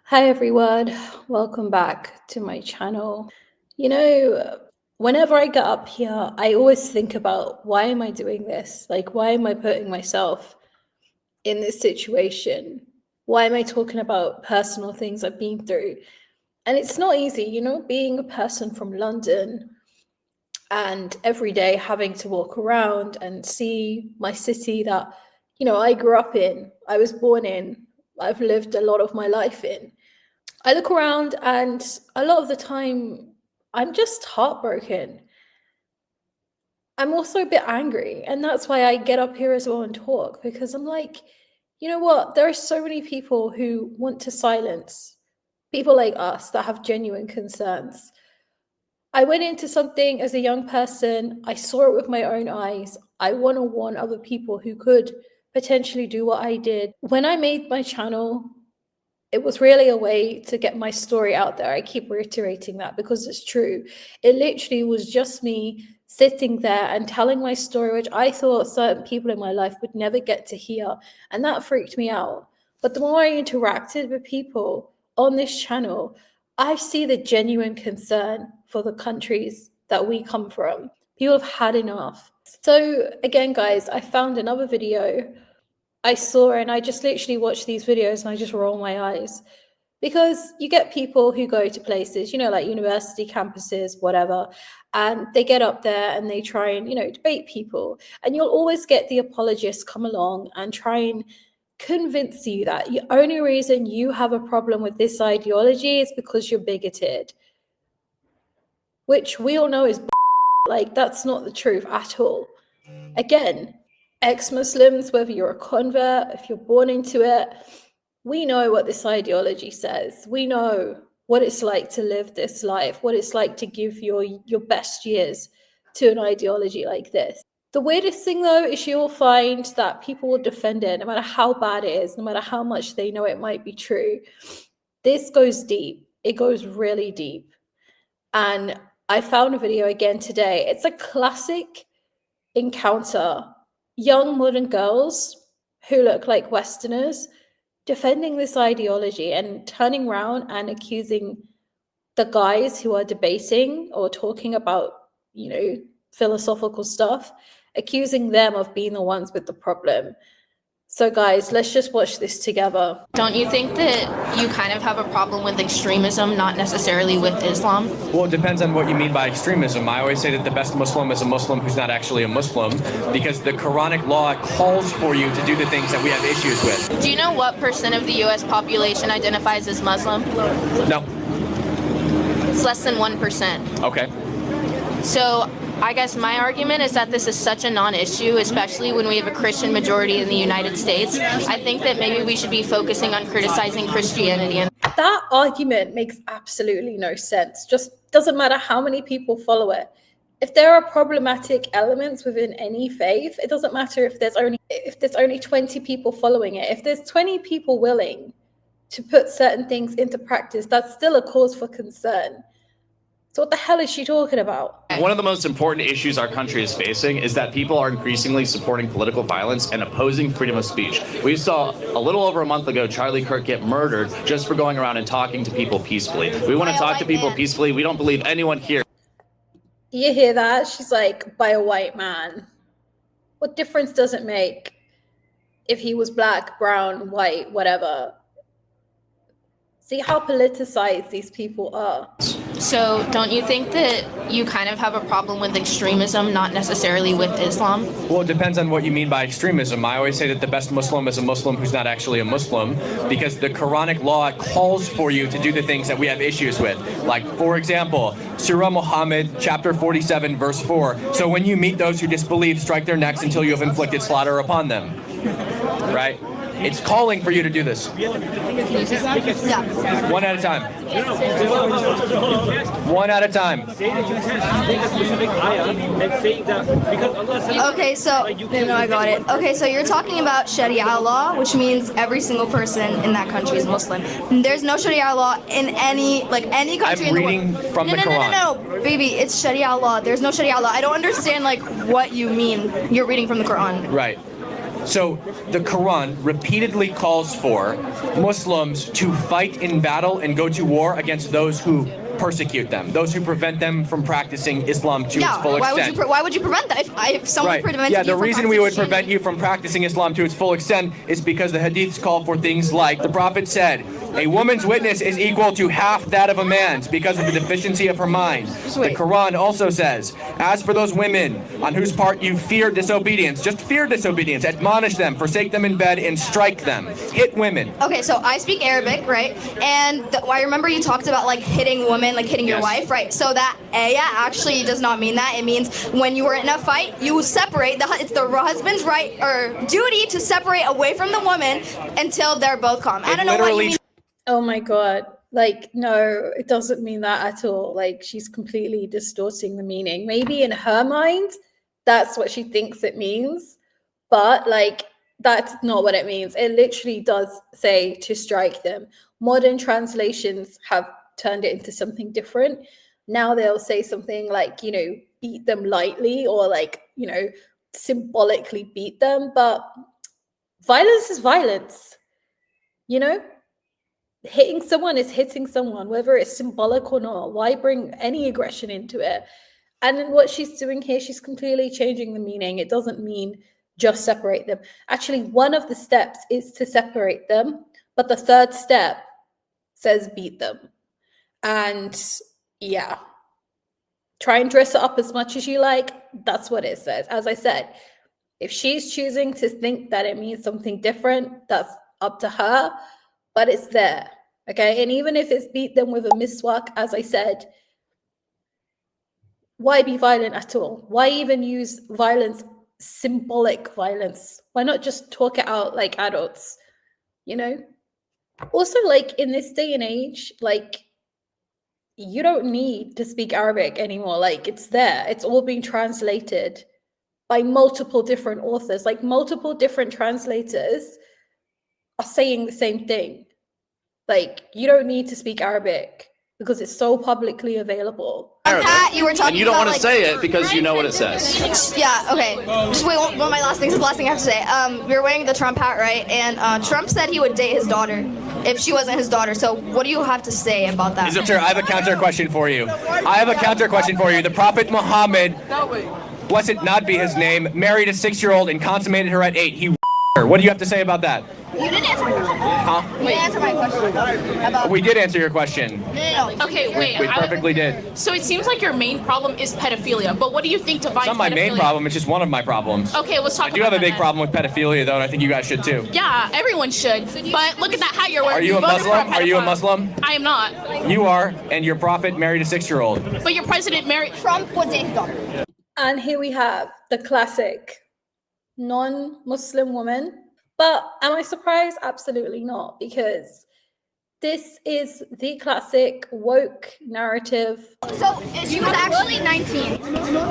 Hi everyone, welcome back to my channel. You know, whenever I get up here, I always think about why am I doing this? Like, why am I putting myself in this situation? Why am I talking about personal things I've been through? And it's not easy, being a person from London and every day having to walk around and see my city that, I grew up in, I was born in, I've lived a lot of my life in. I look around and a lot of the time I'm just heartbroken. I'm also a bit angry. And that's why I get up here as well and talk, because I'm like, you know what? There are so many people who want to silence people like us that have genuine concerns. I went into something as a young person, I saw it with my own eyes. I want to warn other people who could potentially do what I did. When I made my channel, it was really a way to get my story out there. I keep reiterating that because it's true. It literally was just me sitting there and telling my story, which I thought certain people in my life would never get to hear. And that freaked me out. But the more I interacted with people on this channel, I see the genuine concern for the countries that we come from. People have had enough. So again, guys, I found another video I saw, and I just literally watch these videos and I just roll my eyes, because you get people who go to places, like university campuses, whatever, and they get up there and they try and, debate people. And you'll always get the apologists come along and try and convince you that the only reason you have a problem with this ideology is because you're bigoted, which we all know is like, that's not the truth at all. Again, ex-Muslims, whether you're a convert, if you're born into it, we know what this ideology says. We know what it's like to live this life, what it's like to give your best years to an ideology like this. The weirdest thing, though, is you'll find that people will defend it no matter how bad it is, no matter how much they know it might be true. This goes deep. It goes really deep. And I found a video again today. It's a classic encounter. Young modern girls who look like Westerners defending this ideology and turning around and accusing the guys who are debating or talking about, philosophical stuff, accusing them of being the ones with the problem. So guys, let's just watch this together. Don't you think that you kind of have a problem with extremism, not necessarily with Islam? Well, it depends on what you mean by extremism. I always say that the best Muslim is a Muslim who's not actually a Muslim, because the Quranic law calls for you to do the things that we have issues with. Do you know what % of the US population identifies as Muslim? No. It's less than 1%. Okay. So I guess my argument is that this is such a non-issue, especially when we have a Christian majority in the United States. I think that maybe we should be focusing on criticizing Christianity. And that argument makes absolutely no sense. Just doesn't matter how many people follow it. If there are problematic elements within any faith, it doesn't matter if there's only 20 people following it. If there's 20 people willing to put certain things into practice, that's still a cause for concern. So what the hell is she talking about? One of the most important issues our country is facing is that people are increasingly supporting political violence and opposing freedom of speech. We saw a little over a month ago Charlie Kirk get murdered just for going around and talking to people peacefully. We want to talk to people peacefully. We don't believe anyone here. You hear that? She's like, by a white man. What difference does it make if he was black, brown, white, whatever? See how politicized these people are. so don't you think that you kind of have a problem with extremism, not necessarily with Islam? Well, it depends on what you mean by extremism. I always say that the best Muslim is a Muslim who's not actually a Muslim, because the Quranic law calls for you to do the things that we have issues with. Like, for example, Surah Muhammad, chapter 47, verse 4. So when you meet those who disbelieve, strike their necks until you have inflicted slaughter upon them. Right? It's calling for you to do this. Yeah. One at a time. One at a time. Okay, so I got it. Okay, so you're talking about Sharia law, which means every single person in that country is Muslim. There's no Sharia law in any country I'm in the world. reading from the Quran. No, baby, it's Sharia law. There's no Sharia law. I don't understand what you mean. You're reading from the Quran. Right. So the Quran repeatedly calls for Muslims to fight in battle and go to war against those who persecute them, those who prevent them from practicing Islam to its full extent. Why would you prevent that? If someone prevented yeah, you the from reason we would practicing- prevent you from practicing Islam to its full extent is because the hadiths call for things like the Prophet said, a woman's witness is equal to half that of a man's because of the deficiency of her mind. The Quran also says, as for those women on whose part you fear disobedience, just fear disobedience, admonish them, forsake them in bed, and strike them. Hit women. Okay, so I speak Arabic, right? And I remember you talked about like hitting women, like hitting your wife, right? So that ayah actually does not mean that. It means when you are in a fight, you separate. It's the husband's right or duty to separate away from the woman until they're both calm. I don't know what you mean. Oh my God. Like, no, it doesn't mean that at all. Like, she's completely distorting the meaning. Maybe in her mind, that's what she thinks it means. But, like, that's not what it means. It literally does say to strike them. Modern translations have turned it into something different. Now they'll say something like, you know, beat them lightly or, like, you know, symbolically beat them. But violence is violence, you know? Hitting someone is hitting someone, whether it's symbolic or not. Why bring any aggression into it? And then what she's doing here, she's completely changing the meaning. It doesn't mean just separate them. Actually, one of the steps is to separate them, but the third step says beat them. And yeah, try and dress it up as much as you like. That's what it says. As I said, if she's choosing to think that it means something different, that's up to her, but it's there. Okay, and even if it's beat them with a miswak, as I said, why be violent at all? Why even use violence, symbolic violence? Why not just talk it out like adults, you know? Also, like, in this day and age, like, you don't need to speak Arabic anymore. Like, it's there. It's all being translated by multiple different authors. Like, multiple different translators are saying the same thing. Like, you don't need to speak Arabic because it's so publicly available. Pat, you were talking And you don't about, want to like, say it because you know what it says. Yeah, okay. Just wait, one of my last things. This is the last thing I have to say. You're wearing the Trump hat, right? And Trump said he would date his daughter if she wasn't his daughter. So what do you have to say about that? Sure, I have a counter question for you. The Prophet Muhammad, blessed not be his name, married a 6-year-old and consummated her at 8. He her. What do you have to say about that? You didn't answer my question. Huh? You didn't answer my question. About... We did answer your question. No. Okay, wait. We perfectly did. So it seems like your main problem is pedophilia, but what do you think defines pedophilia? It's not my main problem, it's just one of my problems. Okay, let's talk about I do have a big that. problem with pedophilia, though, and I think you guys should too. Yeah, everyone should. But look at that hat you're wearing. Are you a voted for Muslim? Are you a pedophile. Muslim? I am not. You are, and your prophet married a 6-year-old. But your president married... Trump would date his daughter. And here we have the classic non-Muslim woman. But am I surprised? Absolutely not, because this is the classic woke narrative. So she was actually 19.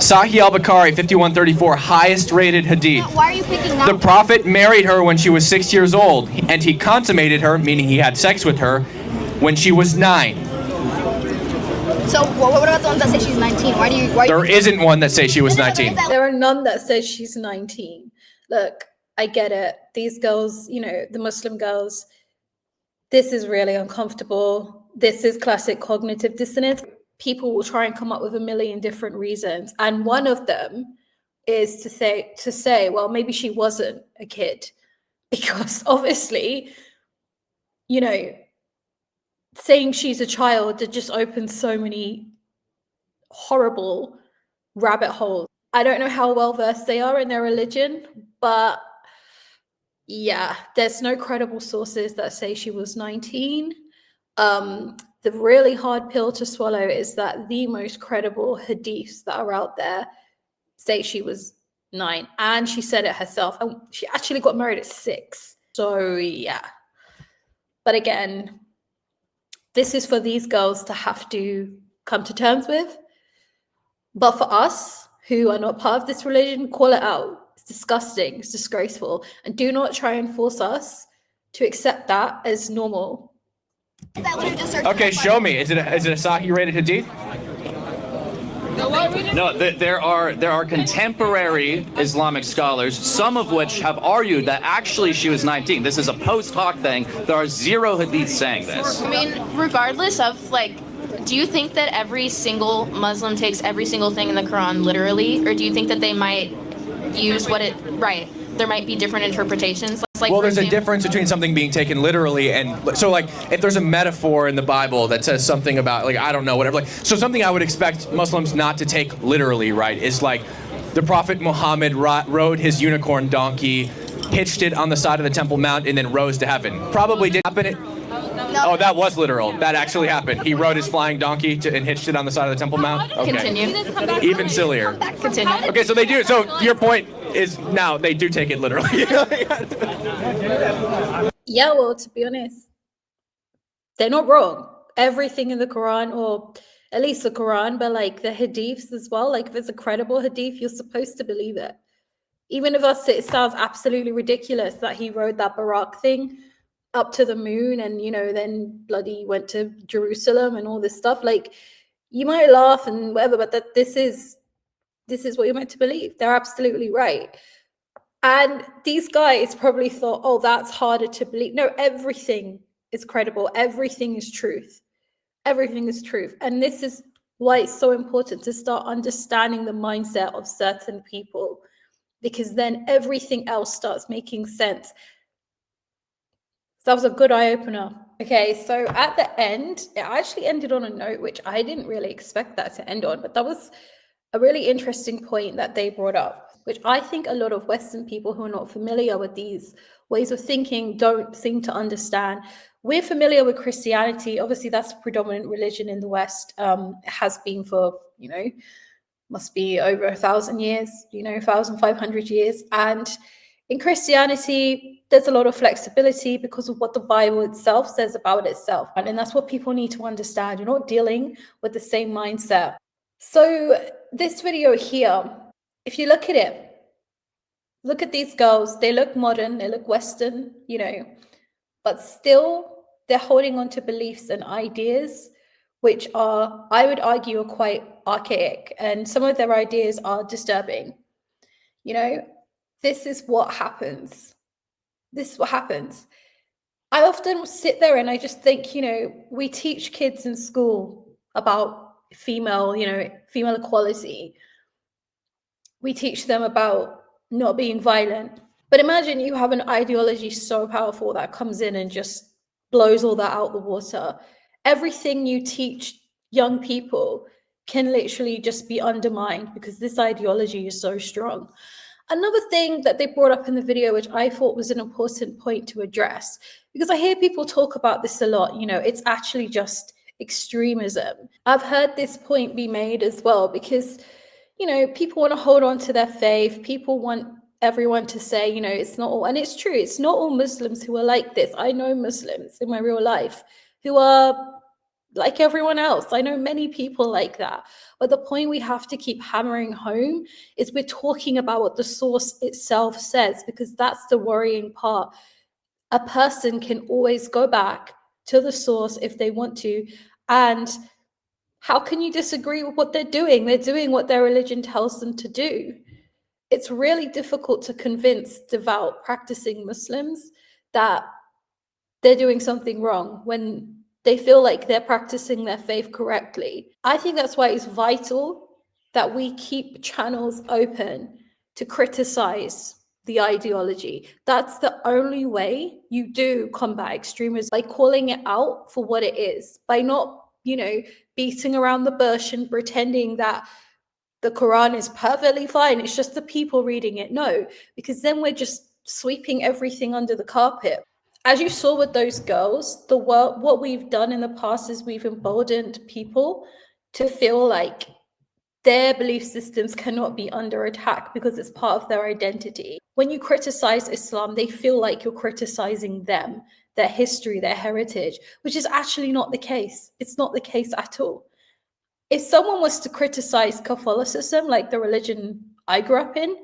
Sahih al-Bukhari, 5134, highest rated hadith. Why are you picking that? The Prophet married her when she was 6 years old, and he consummated her, meaning he had sex with her, when she was 9. So what about the ones that say she's 19? There isn't one that says she was 19. There are none that says she's 19. Look, I get it. These girls, you know, the Muslim girls, this is really uncomfortable. This is classic cognitive dissonance. People will try and come up with a million different reasons. And one of them is to say, well, maybe she wasn't a kid. Because obviously, you know, saying she's a child, that just opens so many horrible rabbit holes. I don't know how well versed they are in their religion, but yeah, there's no credible sources that say she was 19. The really hard pill to swallow is that the most credible hadiths that are out there say she was 9, and she said it herself. And she actually got married at 6. So yeah. But again, this is for these girls to have to come to terms with. But for us, who are not part of this religion, call it out. It's disgusting. It's disgraceful. And do not try and force us to accept that as normal. Okay, show me. Is it a Sahih rated hadith? No, there are contemporary Islamic scholars, some of which have argued that actually she was 19. This is a post hoc thing. There are zero hadiths saying this. I mean, regardless of, like, do you think that every single Muslim takes every single thing in the Quran literally, or do you think that they might use what it, right, there might be different interpretations? Like, well, there's a difference between something being taken literally and, so like, if there's a metaphor in the Bible that says something about, like, I don't know, whatever, like, so something I would expect Muslims not to take literally, right, is like, the Prophet Muhammad rode his unicorn donkey, hitched it on the side of the Temple Mount, and then rose to heaven. Probably did happen. No. Oh, that was literal. That actually happened. He rode his flying donkey and hitched it on the side of the Temple Mount. Okay. Continue. Even sillier. Continue. Okay, so they do. So your point is now they do take it literally. Yeah, well, to be honest, they're not wrong. Everything in the Quran, or at least the Quran, but like the hadiths as well, like if it's a credible hadith, you're supposed to believe it. Even if it sounds absolutely ridiculous that he rode that Barak thing up to the moon and, you know, then bloody went to Jerusalem and all this stuff, like, you might laugh and whatever, but that this is what you're meant to believe. They're absolutely right. And these guys probably thought, oh, that's harder to believe. No, everything is credible. Everything is truth. Everything is truth. And this is why it's so important to start understanding the mindset of certain people, because then everything else starts making sense. So that was a good eye-opener. Okay, so at the end, it actually ended on a note which I didn't really expect that to end on, but that was a really interesting point that they brought up, which I think a lot of Western people who are not familiar with these ways of thinking don't seem to understand. We're familiar with Christianity. Obviously, that's the predominant religion in the West. It has been for, you know, must be over 1,000 years, you know, 1,500 years. And in Christianity, there's a lot of flexibility because of what the Bible itself says about itself. And that's what people need to understand. You're not dealing with the same mindset. So this video here, if you look at it, look at these girls. They look modern, they look Western, you know, but still they're holding on to beliefs and ideas which are, I would argue, are quite archaic. And some of their ideas are disturbing. You know, this is what happens. This is what happens. I often sit there and I just think, you know, we teach kids in school about female, you know, female equality. We teach them about not being violent. But imagine you have an ideology so powerful that comes in and just blows all that out the water. Everything you teach young people can literally just be undermined because this ideology is so strong. Another thing that they brought up in the video, which I thought was an important point to address, because I hear people talk about this a lot, you know, it's actually just extremism. I've heard this point be made as well because, you know, people want to hold on to their faith. People want everyone to say, you know, it's not all, and it's true, it's not all Muslims who are like this. I know Muslims in my real life who are like everyone else. I know many people like that. But the point we have to keep hammering home is we're talking about what the source itself says, because that's the worrying part. A person can always go back to the source if they want to. And how can you disagree with what they're doing? They're doing what their religion tells them to do. It's really difficult to convince devout practicing Muslims that they're doing something wrong when they feel like they're practicing their faith correctly. I think that's why it's vital that we keep channels open to criticize the ideology. That's the only way you do combat extremism, by calling it out for what it is, by not, you know, beating around the bush and pretending that the Quran is perfectly fine. It's just the people reading it. No, because then we're just sweeping everything under the carpet. As you saw with those girls, what we've done in the past is we've emboldened people to feel like their belief systems cannot be under attack because it's part of their identity. When you criticize Islam, they feel like you're criticizing them, their history, their heritage, which is actually not the case. It's not the case at all. If someone was to criticize Catholicism, like the religion I grew up in,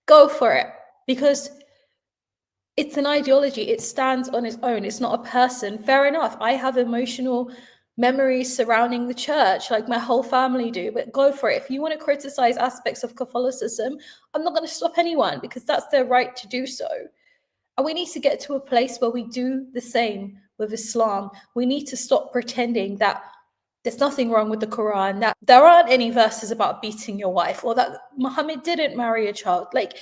go for it, because it's an ideology. It stands on its own. It's not a person. Fair enough. I have emotional memories surrounding the church, like my whole family do, but go for it. If you want to criticize aspects of Catholicism, I'm not going to stop anyone, because that's their right to do so. And we need to get to a place where we do the same with Islam. We need to stop pretending that there's nothing wrong with the Quran, that there aren't any verses about beating your wife, or that Muhammad didn't marry a child. Like,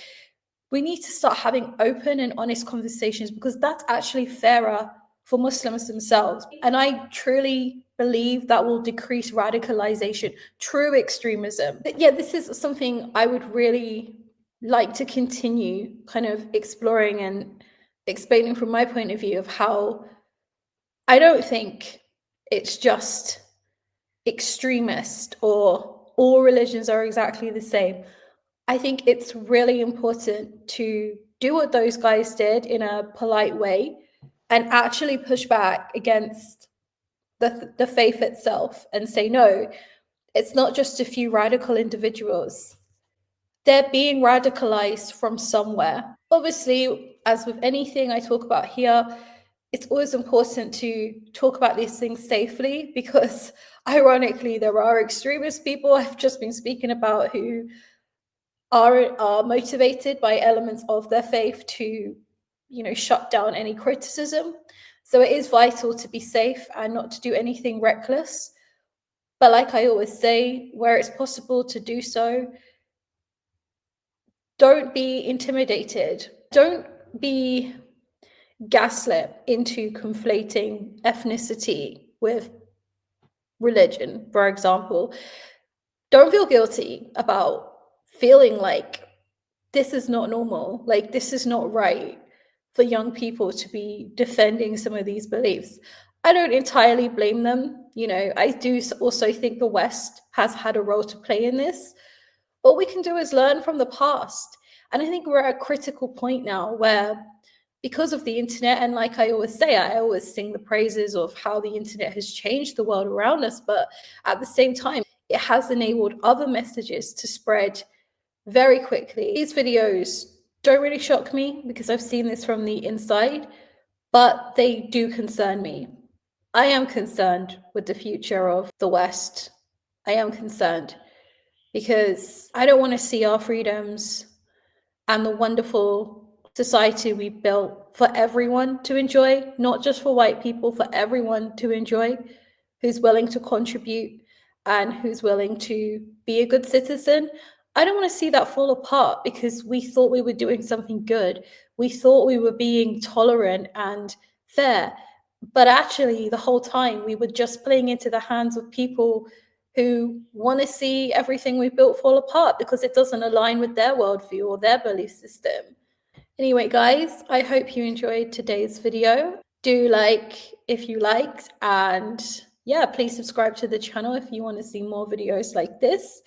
we need to start having open and honest conversations, because that's actually fairer for Muslims themselves. And I truly believe that will decrease radicalization, true extremism. But yeah, this is something I would really like to continue kind of exploring and explaining from my point of view of how I don't think it's just extremist or all religions are exactly the same. I think it's really important to do what those guys did in a polite way and actually push back against the faith itself and say, no, it's not just a few radical individuals. They're being radicalized from somewhere. Obviously, as with anything I talk about here, it's always important to talk about these things safely, because ironically, there are extremist people I've just been speaking about who are motivated by elements of their faith to, shut down any criticism. So it is vital to be safe and not to do anything reckless. But like I always say, where it's possible to do so, don't be intimidated. Don't be gaslit into conflating ethnicity with religion, for example. Don't feel guilty about feeling like this is not normal, like this is not right for young people to be defending some of these beliefs. I don't entirely blame them. I do also think the West has had a role to play in this. All we can do is learn from the past. And I think we're at a critical point now where, because of the internet, and like I always say, I always sing the praises of how the internet has changed the world around us, but at the same time, it has enabled other messages to spread very quickly. These videos don't really shock me because I've seen this from the inside, but they do concern me. I am concerned with the future of the West. I am concerned because I don't want to see our freedoms and the wonderful society we built for everyone to enjoy, not just for white people, for everyone to enjoy, who's willing to contribute and who's willing to be a good citizen. I don't want to see that fall apart because we thought we were doing something good. We thought we were being tolerant and fair. But actually, the whole time, we were just playing into the hands of people who want to see everything we built fall apart because it doesn't align with their worldview or their belief system. Anyway, guys, I hope you enjoyed today's video. Do like if you liked, and yeah, please subscribe to the channel if you want to see more videos like this.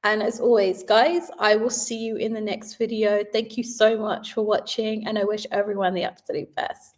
And as always, guys, I will see you in the next video. Thank you so much for watching, and I wish everyone the absolute best.